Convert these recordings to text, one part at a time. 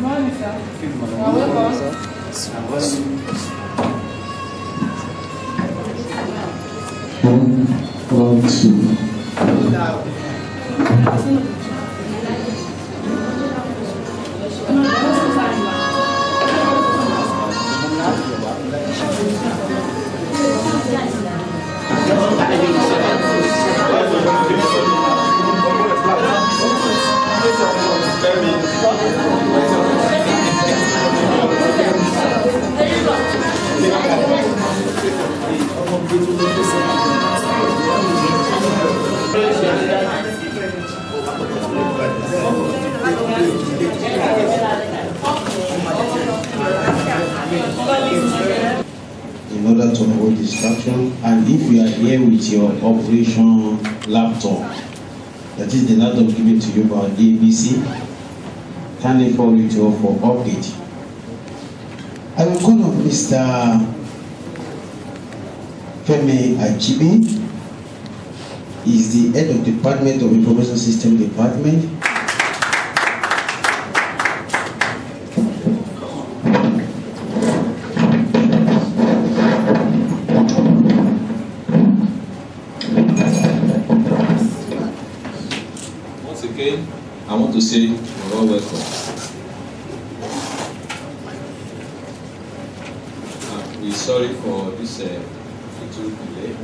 morning, sir. Good morning. Welcome. One, two. In order to avoid distraction, and if you are here with your operation laptop, that is the laptop given to you by ABC, kindly follow it up for update. I will call on Mr. Femi Ajibi. He is the head of Department of Information System Department. Once again, I want to say you're all welcome. We're sorry for this little delay.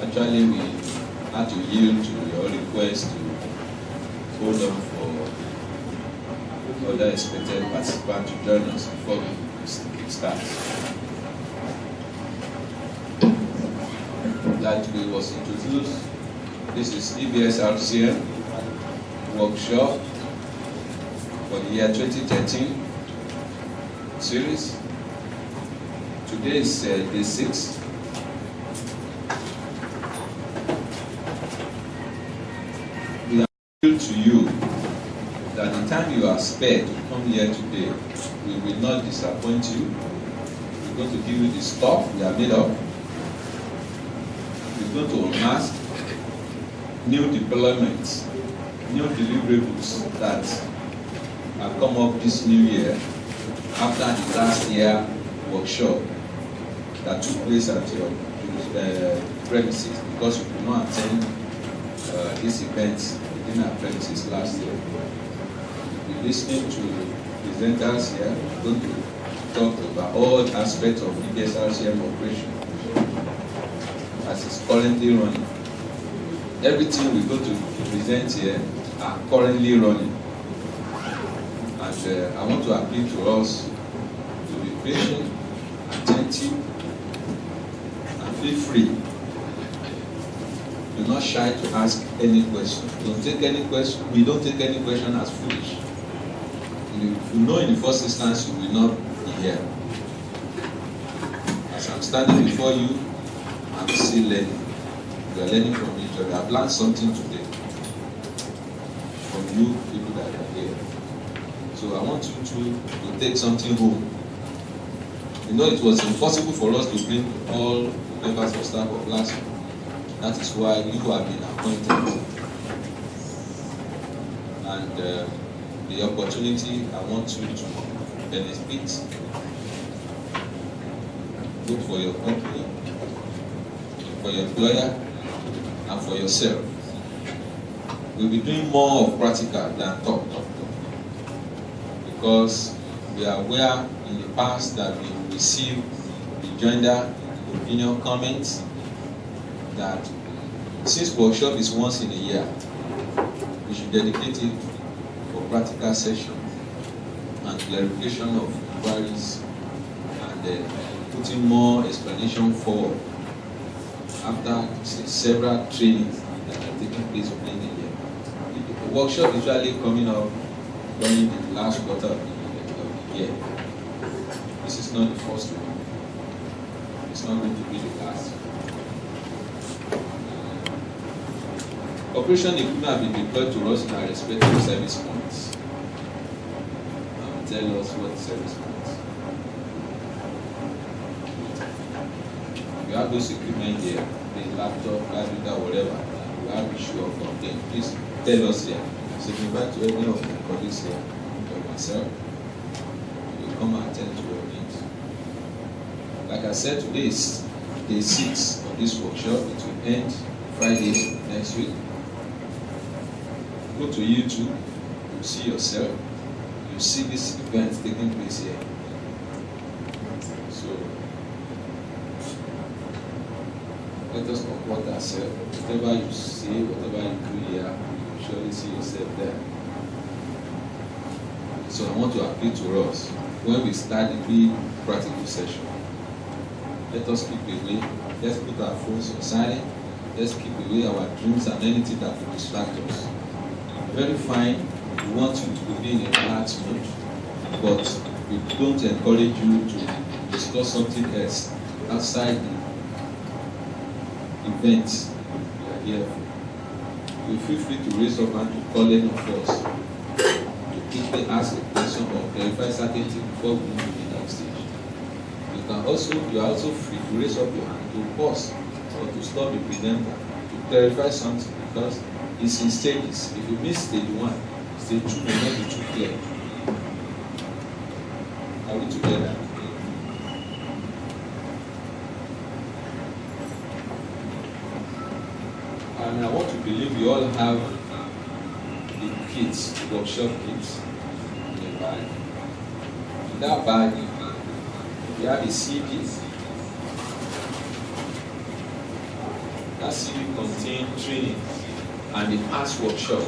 Actually, we had to yield to your request to hold on for other expected participants to join us before we start. That way was introduced. This is EBSRCM workshop for the year 2013 series. Today is day 6. We appeal to you that the time you are spared to come here today, we will not disappoint you. We're going to give you the stuff we are made of. We're going to unmask new deployments, new deliverables that have come up this new year after the last year workshop that took place at your premises, because you could not attend this event within our premises last year. We're listening to presenters here. We're going to talk about all aspects of EBSRCM operation as it's currently running. Everything we're going to present here are currently running. And I want to appeal to us to be patient, attentive, and feel free. Do not shy to ask any question. Don't take any question. We don't take any question as foolish. You know in the first instance you will not be here. As I'm standing before you, I'm still learning. We are learning from each other. I've learned something today from you people that are here. So I want you to take something home. You know, it was impossible for us to bring all members of staff of last year. That is why you have been appointed. And the opportunity I want you to benefit, both for your company, for your employer, and for yourself. We'll be doing more of practical than talk. Because we are aware in the past that we received rejoinder, opinion, comments that since workshop is once in a year, we should dedicate it for practical session and clarification of inquiries and putting more explanation forward after several trainings that are taking place within the year. The workshop is usually coming up during the last quarter of the year. This is not the first one. It's not going to be the last. Operation equipment have been deployed to us in our respective service points. Tell us what service points. You have those equipment here, the laptop, computer, whatever. You have issue of complaint. Please tell us here. Signify to any of my colleagues here myself. You will come and attend to your needs. Like I said, today is day 6 of this workshop. It will end Friday next week. Go to YouTube, you see yourself, you see this event taking place here. So let us comport ourselves. Whatever you see, whatever you do here, you surely see yourself there. So I want to appeal to us when we start the big practical session. Let us keep away. Let's put our phones on silent. Let's keep away our dreams and anything that will distract us. Very fine. We want you to be in a relaxed mood, but we don't encourage you to discuss something else outside the event you are here for. You feel free to raise up and to call any of us to quickly ask a question or clarify certain things before we move to the next stage. You are also free to raise up your hand to pause or to stop the presenter to clarify something, because it's in stages. If you miss stage 1, stage 2 may not be too clear. Are we together? And I want to believe you all have the kits, the workshop kits in your bag. In that bag, you have a CD. That CD contains training and the past workshop.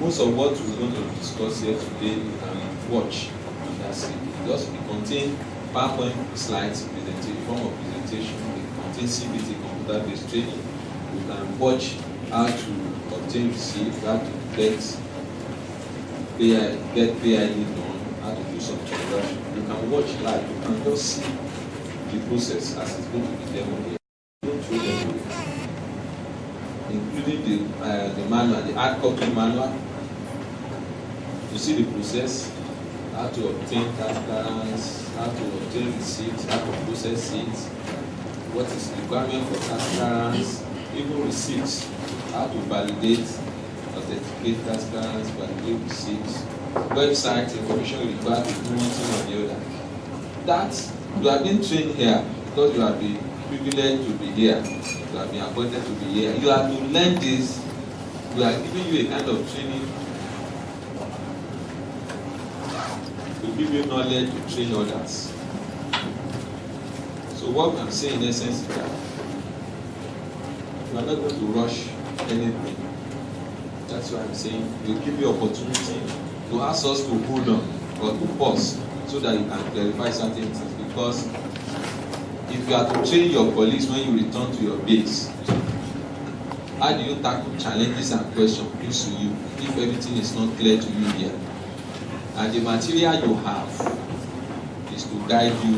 Most of what we're going to discuss here today, you can watch on that CD. It contains PowerPoint slides, form of presentation. It contains CBT, computer-based training. You can watch how to obtain receipts, how to get PID done, how to do some transaction. You can watch live. You can just see the process as it's going to be demoed here. Don't throw them away. Including the manual, the hard copy manual. You see the process, how to obtain tax clearance, how to obtain receipts, how to process it, what is the requirement for tax clearance, even receipts, how to validate, authenticate tax clearance, validate receipts, website information required to do one thing or the other. That you have been trained here because you have been privileged to be here. You have been appointed to be here. You have to learn this. We are giving you a kind of training to give you knowledge to train others. So what I'm saying in essence is that we are not going to rush anything. That's why I'm saying we'll give you opportunity to ask us to hold on or to pause so that you can clarify certain things. Because if you are to train your colleagues when you return to your base, how do you tackle challenges and questions posed to you if everything is not clear to you here? And the material you have is to guide you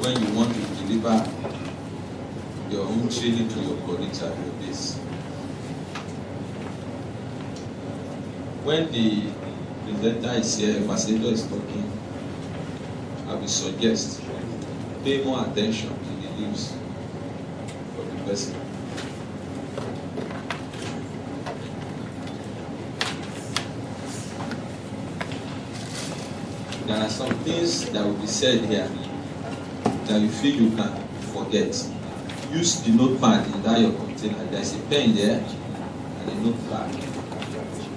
when you want to deliver your own training to your colleagues at your base. When the presenter is here, the facilitator is talking, I will suggest pay more attention to the lips of the person. There are some things that will be said here that you feel you can forget. Use the notepad in that your container. There's a pen there and a notepad. You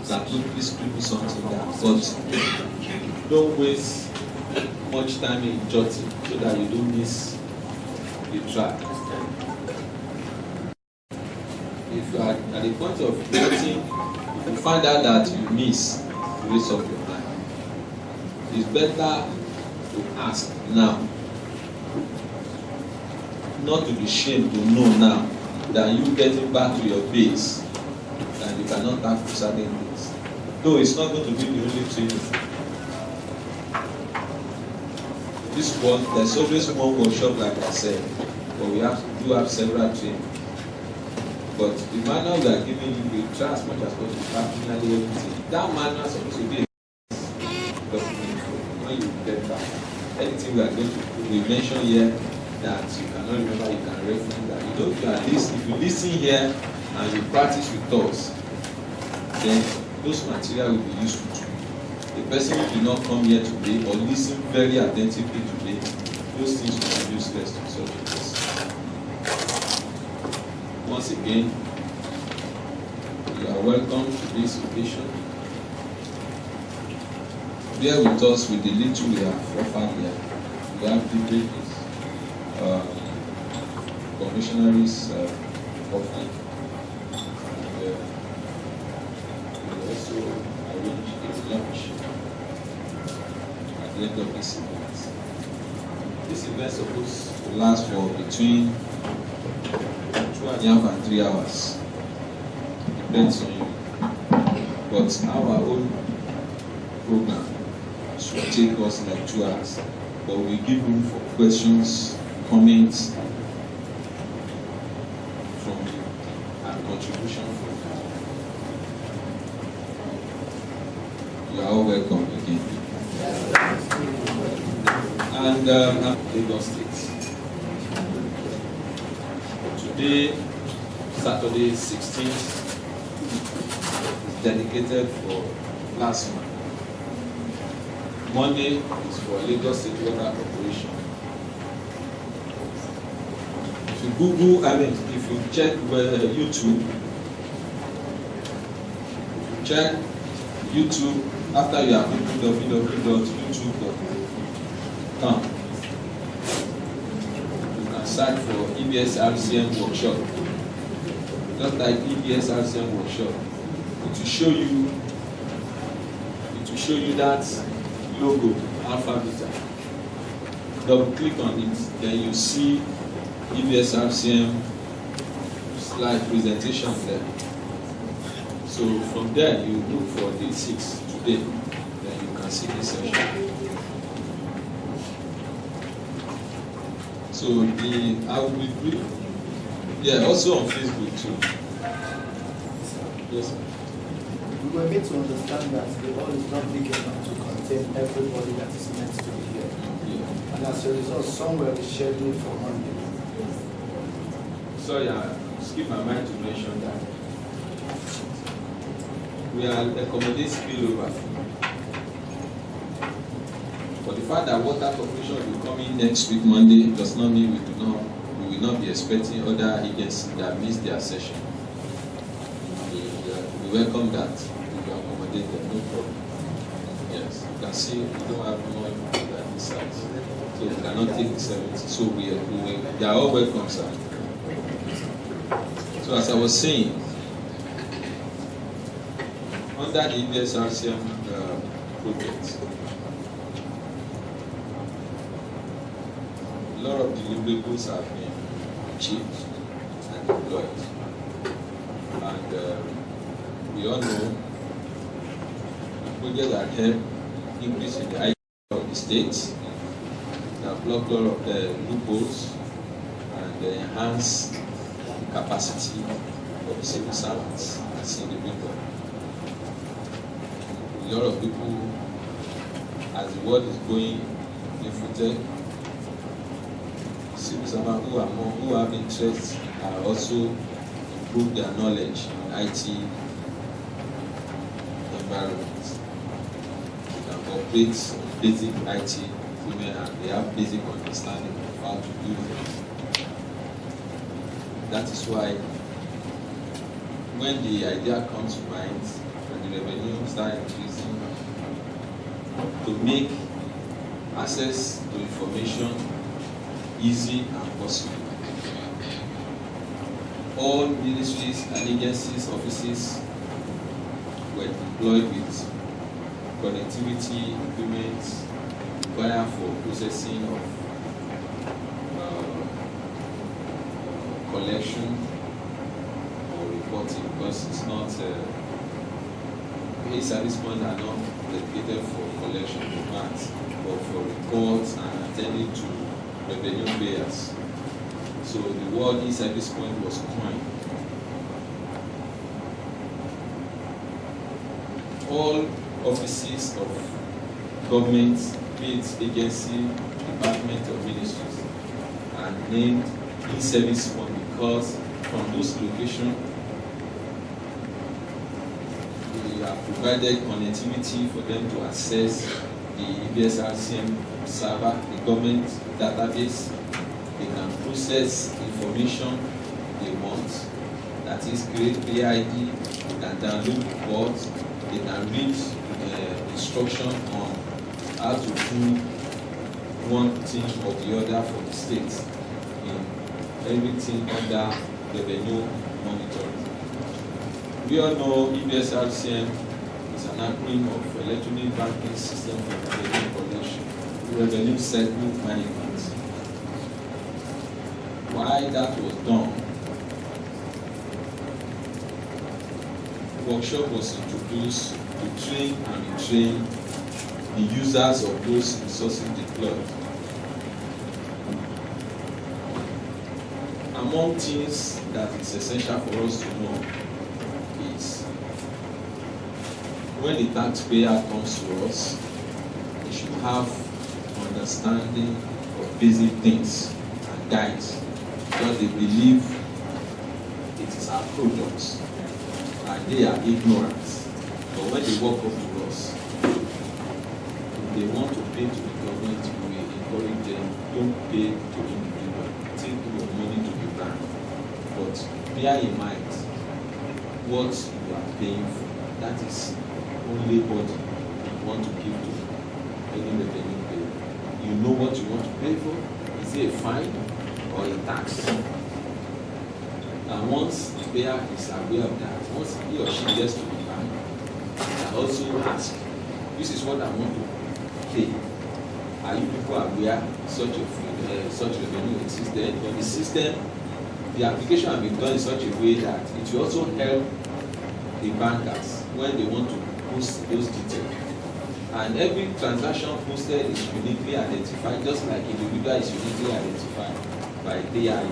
can quickly scribble something down, but don't waste much time in jotting so that you don't miss the track. If you are at the point of jotting, if you find out that you miss, raise up your hand. It's better to ask now, not to be ashamed to know now, than you getting back to your base and you cannot tackle certain things. Though it's not going to be the only training. This one, there's always one workshop, like I said, but we do have several trainings. But the manual we are giving you, we try as much as possible to have nearly everything. That manual is supposed to be document when you get back. Anything we are going to we mention here that you cannot remember, you can reference that. You know, if you listen here and you practice with us, then those material will be useful to you. the person who did not come here today or listen very attentively today, those things will be useless to such a person. Once again, you are welcome to this occasion. Bear with us with the little we have offered here. We have beverages, commissionaries offering, and we also arrange a lunch at the end of this event. This event is supposed to last for between 2.5 and 3 hours. Depends on you. But our own program should take us like 2 hours. But we give room for questions, comments from you, and contribution from you. You are all welcome again. And Lagos State. Today, Saturday 16th, is dedicated for plasma. Monday is for Lagos State Water Corporation. If you Google, if you check YouTube, after you have www.youtube.com, you can search for EBSRCM workshop. Just like EBSRCM workshop, it will show you that logo, Alpha Beta. Double click on it, then you see EBSRCM slide presentation there. So from there, you look for day 6 today, then you can see this session. So I will be brief. Yeah, also on Facebook too. Yes, sir. We were made to understand that the hall is not big enough to contain everybody that is meant to be here. Yeah. And as a result, somewhere is scheduled for Monday. Sorry, I skipped my mind to mention that. We are accommodating spillover. But the fact that Water Corporation will come in next week, Monday, does not mean we will not be expecting other agencies that miss their session. We welcome that. We will accommodate them, no problem. Yes, you can see we don't have more than this size. So we cannot take the 70. So they are all welcome, sir. So as I was saying, under the EBSRCM project, a lot of deliverables have been achieved and deployed. And we all know the project that help increase in the IT of the state, that block a lot of the loopholes, and enhance the capacity of the civil servants as individuals. A lot of people, as the world is going infotech, civil servants who have interest are also improve their knowledge in IT environment. They can operate basic IT equipment and they have basic understanding of how to do it. That is why when the idea comes to mind and the revenue start increasing, to make access to information easy and possible. All ministries and agencies, offices were deployed with connectivity equipment required for processing of collection or reporting, because it's not a service point are not dedicated for collection of grants, but for reports and attending to revenue payers. So the word e-service point was coined. All offices of government, be it agency, department, or ministries, are named e-service point because from those locations we are have provided connectivity for them to access the EBSRCM server, the government database. They can process information they want, that is create PID, they can download reports, they can read instruction on how to do one thing or the other for the state in everything under revenue monitoring. We all know EBSRCM is an acronym of Electronic Banking System for Revenue Collection, Revenue Settlement Management. Why that was done, workshop was introduced to train and retrain the users of those resources deployed. Among things that is essential for us to know is when the taxpayer comes to us, we should have understanding of basic things and guides, because they believe it is our products and they are ignorant. But when they walk up to us, if they want to pay to the government, we encourage them, don't pay to individual, take your money to the bank. But bear in mind what you are paying for. That is only what you want to give to any revenue payer. You know what you want to pay for. Is it a fine or a tax? And once the payer is aware of that, once he or she gets to the bank, I also ask, this is what I want to pay. Are you people aware such revenue exists there? But the system, the application has been done in such a way that it will also help the bankers when they want to post those details. And every transaction posted is uniquely identified, just like individual is uniquely identified by DID,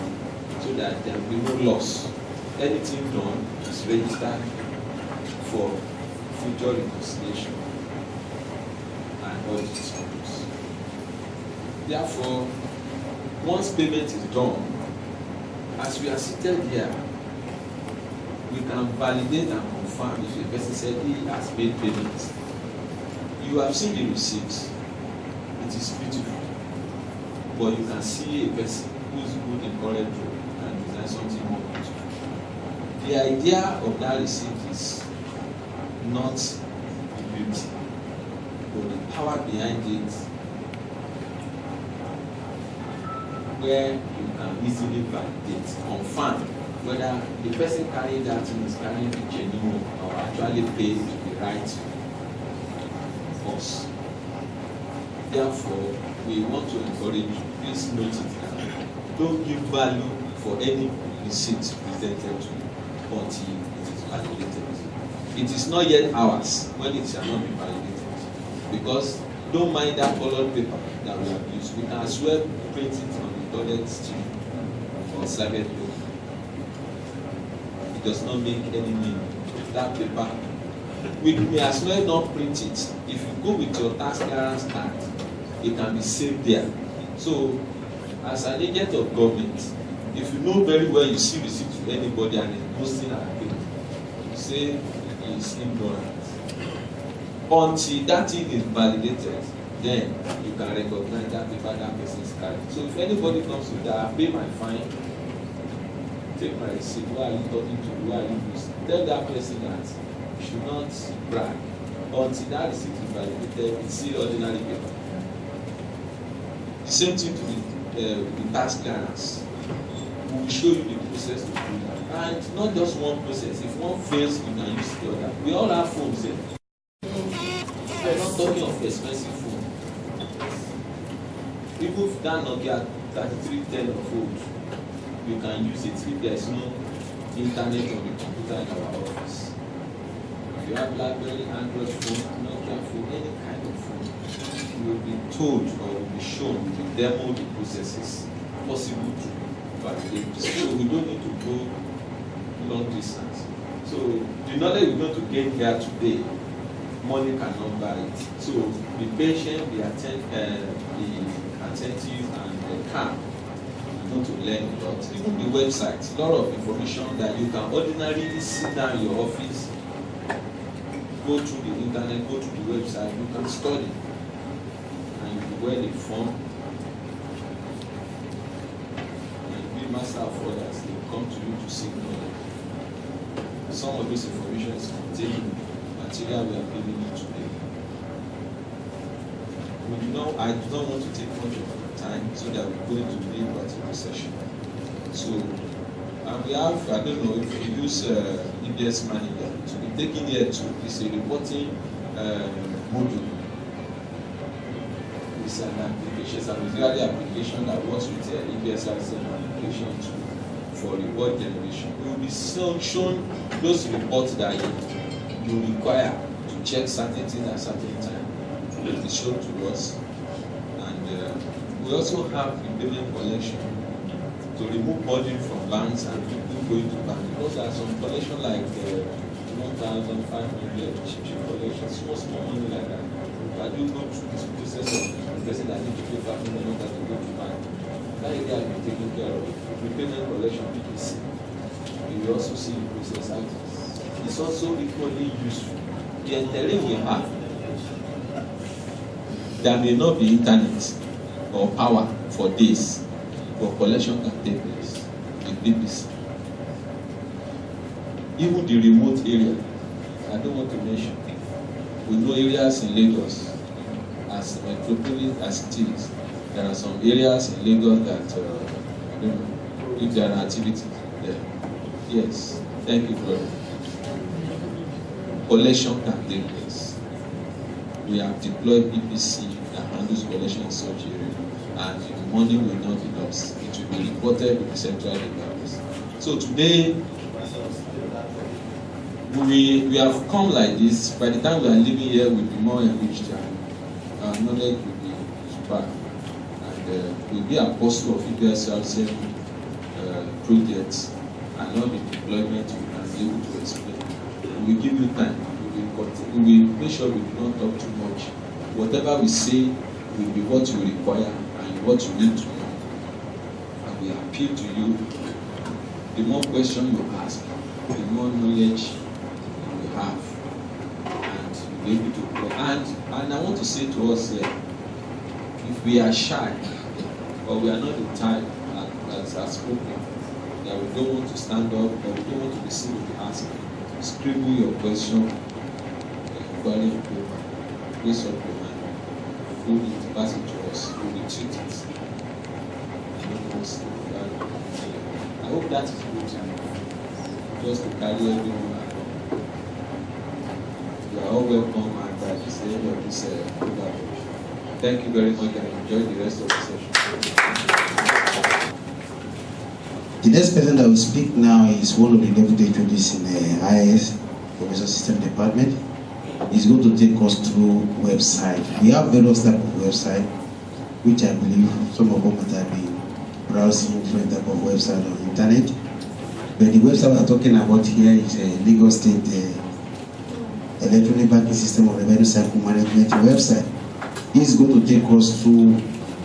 so that there will be no loss. Anything done is registered for future reconciliation and audit purpose. Therefore, once payment is done, as we are seated here, we can validate and confirm if a person said he has made payments. You have seen the receipts. It is beautiful. But you can see a person who is good in correct role and design something more beautiful. The idea of that receipt is not the beauty, but the power behind it, where you can easily validate, confirm whether the person carrying that thing is carrying the genuine or actually paid to the right cost. Therefore, we want to encourage you, please note it down. Don't give value for any receipt presented to you until it is validated. It is not yet ours when it shall not be validated. Because don't mind that colored paper that we have used. We can as well print it on the toilet stream or slided paper. It does not make any meaning. That paper, we may as well not print it. If you go with your tax clearance card, it can be saved there. So, as an agent of government, if you know very well you see receipt to anybody and it's posting at paper, you say he is ignorant. Until that thing is validated, then you can recognize that paper that person is carrying. So if anybody comes to that, I pay my fine, take my receipt, why are you talking to me, why are you using? Tell that person that you should not brag. Until that receipt is validated, it's still ordinary paper. Same thing to the tax clearance. We will show you the process to do that. And not just one process. If one fails, you can use the other. We all have phones here. We're not talking of expensive phone. Even if that Nokia 3310 of old, you can use it if there is no internet on the computer in our office. If you have BlackBerry, Android phone, Nokia phone, any kind of phone, you will be told or will be shown, will be demoed the processes possible to validate. So we don't need to go long distance. So the knowledge we're going to gain here today, money cannot buy it. So be patient, be attentive, and calm. You want to learn a lot. Even the website, a lot of information that you can ordinarily sit down in your office go through the internet, go through the website, you can study, and you be well informed, and be master of others. They will come to you to seek knowledge. Some of this information is contained in the material we are giving you today. I do not want to take much of your time so that we go into the particular session. So, and we have, I don't know if we use EBS Manager to be taken here to. It's a reporting module. It's an application, it's a visual application that works with EBSRCM application for report generation. We will be shown those reports that you require to check certain things at certain time. It will be shown to us. And we also have repayment collection to remove burden from banks and people going to bank, because there are some collection like 1,500 cheap collection, small money like that. But you go through this process of the person that need to pay 5 million that to go to bank. That area will be taken care of. Repayment collection PPC. You will also see the process items. It's also equally useful. The interim we have, there may not be internet or power for days, but collection can take place with PPC. Even the remote area, I don't want to mention, we know areas in Lagos, as metropolis as it is, there are some areas in Lagos that, I don't know, if there are activities there. Yes, thank you, brother. Collection can take place. We have deployed PPC that handles collection in such area, and the money will not be lost. It will be reported with the central database. So today, we have come like this. By the time we are living here, we'll be more enriched, and our knowledge will be super. And we'll be apostle of EBSRCM projects, and all the deployment we can be able to explain. We will give you time. We will make sure we do not talk too much. Whatever we say will be what you require and what you need to know. And we appeal to you. The more questions you ask, the more knowledge you have, and you'll be able to grow. And I want to say to us here, if we are shy, or we are not the type as has spoken, that we don't want to stand up, or we don't want to be seen to ask, scribble your question, inquiry on paper, place up your hand, fold it, pass it to us, we will treat it. I hope that is good enough, just to carry everyone along. You are all welcome, and that is the end of this program. Thank you very much, and enjoy the rest of the session. The next person that will speak now is one of the deputy introduced in the IS, Professor System Department. He's going to take us through website. We have various types of website, which I believe some of them might have been browsing different type of website on the internet. But the website we're talking about here is a Lagos State Electronic Banking System of Revenue Cycle Management website. He's going to take us through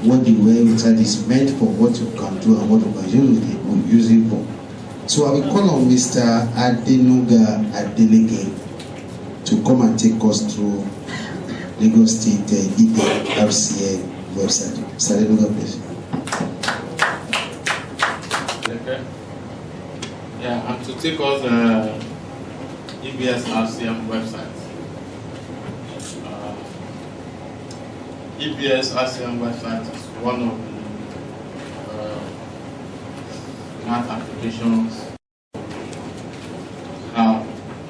what the website is meant for, what you can do, and what you can use it for. So I will call on Mr. Adenuga Adeleke to come and take us through Lagos State EBSRCM website. Mr. Adenuga, please. Okay. Yeah, and to take us EBSRCM website. EBSRCM website is one of the math applications we have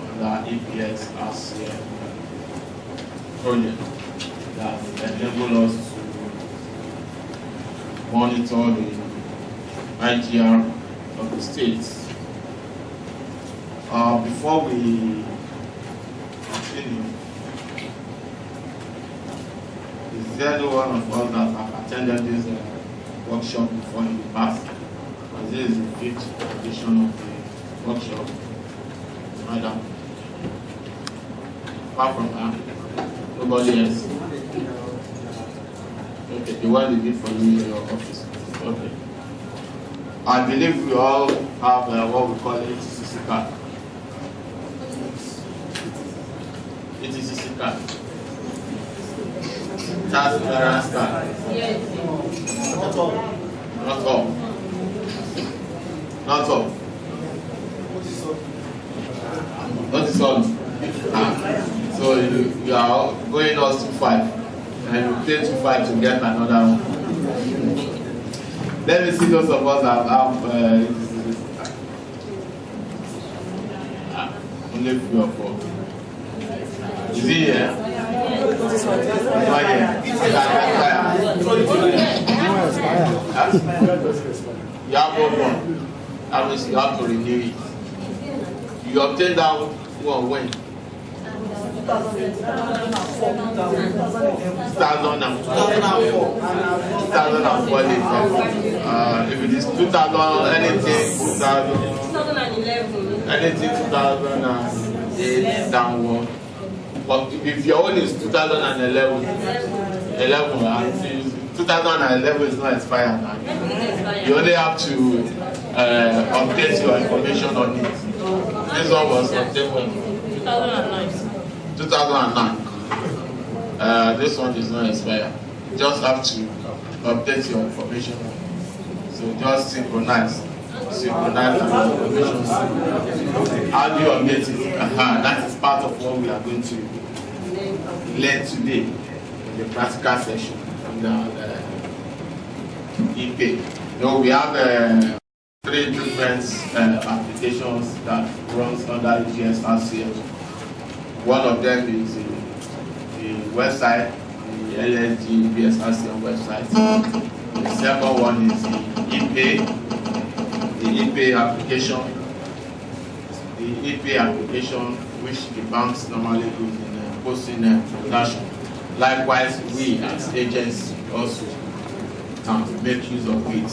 under EBSRCM project that enable us to monitor the IGR of the states. Before we continue, is there no one of us that have attended this workshop before in the past? Because this is the 5th edition of the workshop. Madam, apart from her, nobody else. Okay, the one they did for you in your office. Okay. I believe we all have what we call HCC card. ETCC card? Tax clearance card? Not all. Not all. Not all. What is all? So you are going us to 5 and you pay 2.5 to get another one. Let me see those of us that have only 3 or 4. Is he here? Not here. You have one. That means you have to renew it. You obtain that one when? 2004. If it is 2000, anything 2011, anything 2008 downward. But if your own is 2011, 2011 is not expired now. You only have to update your information on it. This one was obtained when? 2009. This one is not expired. You just have to update your information. So just synchronize the information. How do you update it? That is part of what we are going to learn today in the practical session on the ePay. So we have 3 different applications that runs under EBSRCM. One of them is the website, the LASG EBSRCM website. The second one is the ePay, application. The ePay application, which the banks normally use in posting transaction. Likewise, we as agents also can make use of it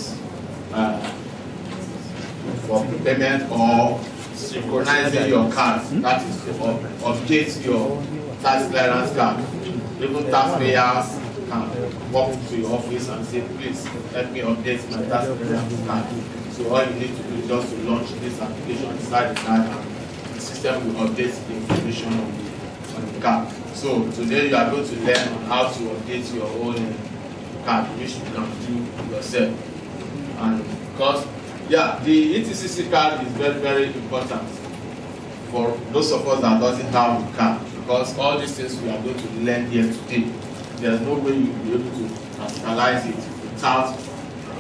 for payment or synchronizing your cards. That is to update your tax clearance card. Even taxpayers can walk to your office and say, please help me update my tax clearance card. So all you need to do is just to launch this application inside the card, and the system will update the information on the card. So today you are going to learn how to update your own card, which you can do yourself. And because the ETCC card is very, very important for those of us that doesn't have the card, because all these things we are going to learn here today, there's no way you will be able to capitalize it without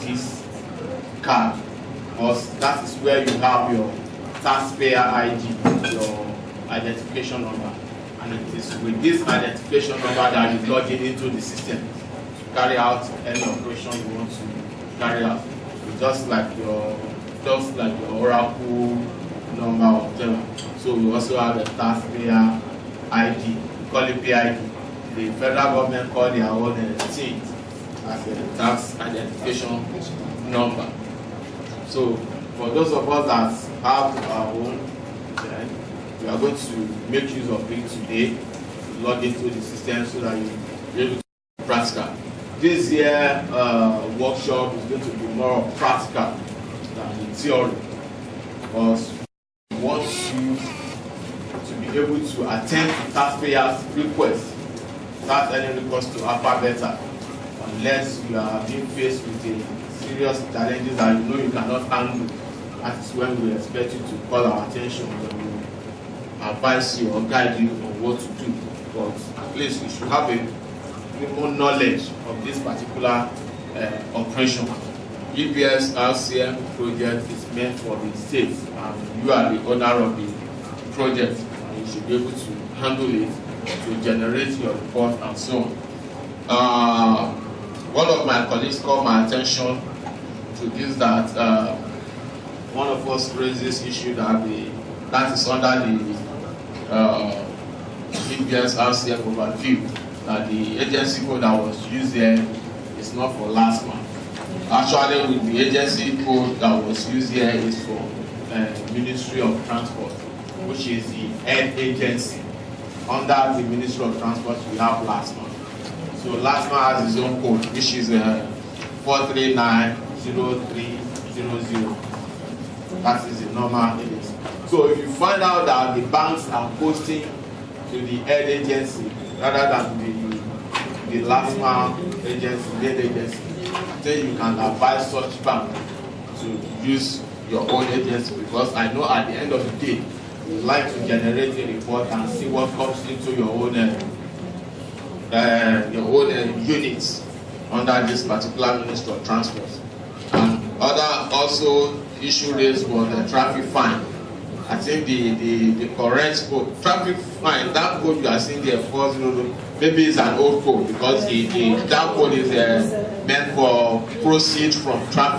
this card, because that is where you have your taxpayer ID, your identification number, and it is with this identification number that you log in into the system to carry out any operation you want to carry out. Just like your Oracle number or whatever. So we also have a taxpayer ID, we call it PID. The federal government call their own thing as a tax identification number. So for those of us that have our own, then we are going to make use of it today, log into the system so that you'll be able to practical. This year workshop is going to be more practical than the theory, because we want you to be able to attend to taxpayers' requests without any request to alphabeta, unless you are being faced with a serious challenges that you know you cannot handle. That is when we expect you to call our attention and we will advise you or guide you on what to do. But at least you should have a more knowledge of this particular operation. EBSRCM project is meant for the states, and you are the owner of the project, and you should be able to handle it, to generate your report and so on. One of my colleagues called my attention to this, that one of us raised this issue that is under the EBSRCM overview, that the agency code that was used there is not for last month. Actually, with the agency code that was used here is for Ministry of Transport, which is the head agency. Under the Ministry of Transport, we have last month. So last month has its own code, which is 4390300. That is the normal agency. So if you find out that the banks are posting to the head agency rather than the last man agency, lead agency. Then you can advise such bank to use your own agency, because I know at the end of the day, you like to generate a report and see what comes into your own units under this particular Ministry of Transport. And other also issue raised was the traffic fine. I think the correct code, traffic fine, that code you are seeing there, 400, maybe it's an old code, because that code is meant for proceeds from traffic.